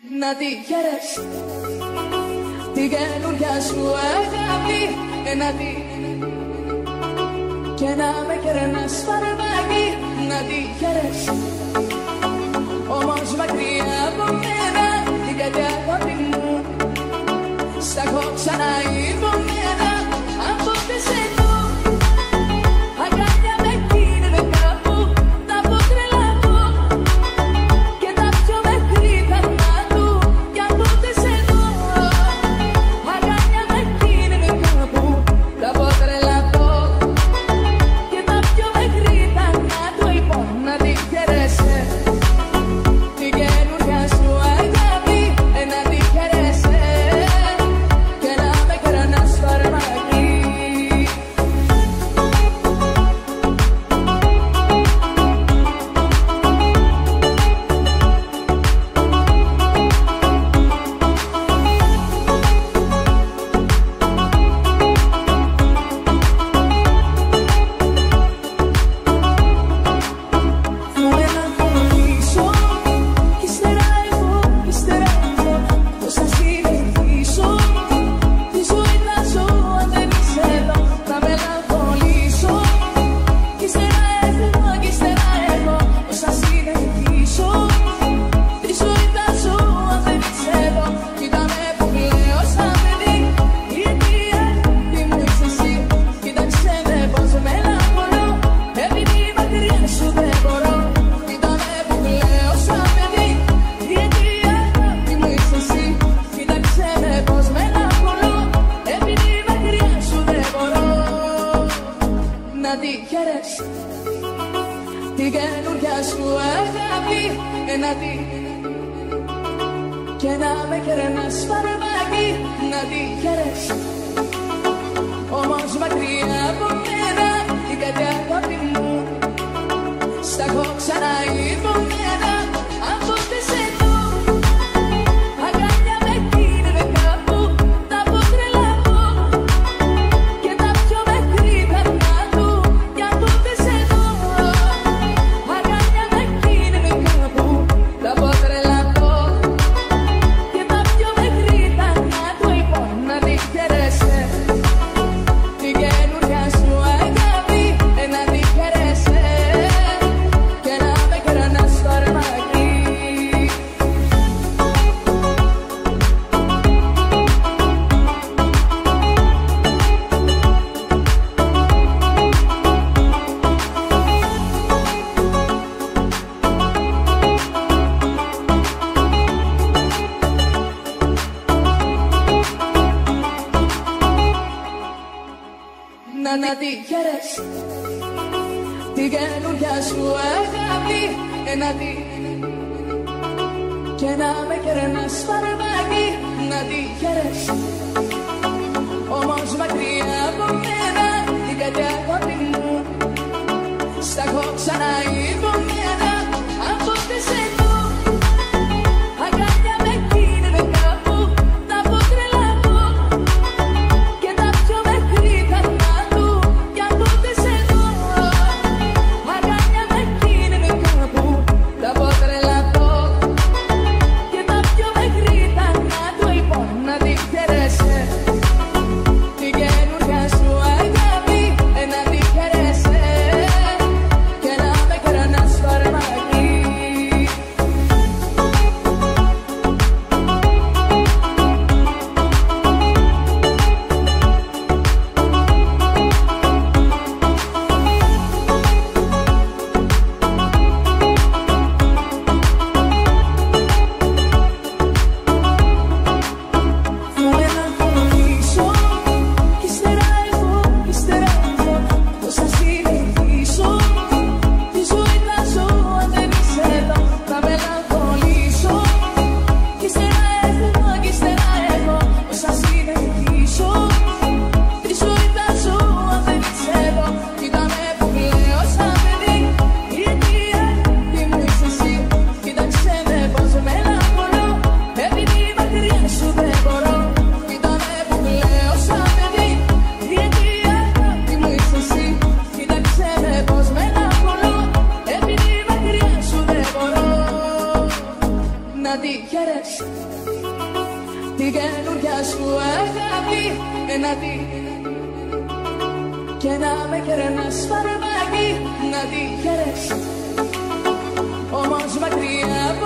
Να τη χαίρεσαι την καινούρια σου αγάπη, να τη και να με κερνάς φαρμάκι. Να τη χαίρεσαι όμως μακριά από μένα, την κάτι αγάπη μου σ' έχω ξαναϋπομένα. Από πότε σε δω αγκάλια με κίνδυνε κάπου, τα πω τρελαθώ και τα πιο μέχρι θανά του. Κι από πότε σε δω αγκάλια με κίνδυνε κάπου, τα πω τρελαθώ και τα πιο μέχρι θανά του. Λοιπόν, να τη χαίρεσαι την καινούρια σου αγάπη, να τη χαίρεσαι και να με κερνάς φαρμάκι. Να τη χαίρεσαι την καινούρια σου αγάπη, να τη και να με κερνάς φαρμάκι. Να τη χαίρεσαι όμως μακριά από μένα, την κάτι αγάπη μου σ' έχω ξαναϋπομένα. Από πότε σε δω αγκάλια με κίνδυνε κάπου, τα πω τρελαθώ και τα πιο μέχρι θανά του. Κι από πότε σε δω αγκάλια με κίνδυνε κάπου, τα πω τρελαθώ και τα πιο μέχρι θανά του. Λοιπόν, να τη χαίρεσαι την καινούρια σου αγάπη, να τη χαίρεσαι και να με κερνάς φαρμάκι. Να τη χαίρεσαι την καινούρια σου αγάπη, να τη και να με κερνάς φαρμάκι. Να τη χαίρεσαι όμως μακριά από μένα, την κάτι αγάπη μου σ' έχω ξαναϋπομένα. Από πότε σε δω αγκάλια με κίνδυνε κάπου, τα πω τρελαθώ και τα πιο μέχρι θανά του. Κι από πότε σε δω αγκάλια με κίνδυνε κάπου, τα πω τρελαθώ και τα πιο μέχρι θανά του. Λοιπόν, να τη χαίρεσαι την καινούρια σου αγάπη, να τη χαίρεσαι και να με κερνάς να τη χαίρεσαι την καινούρια σου αγάπη, να τη και να με κερνάς φαρμάκι, να τη χαίρεσαι όμως μακριά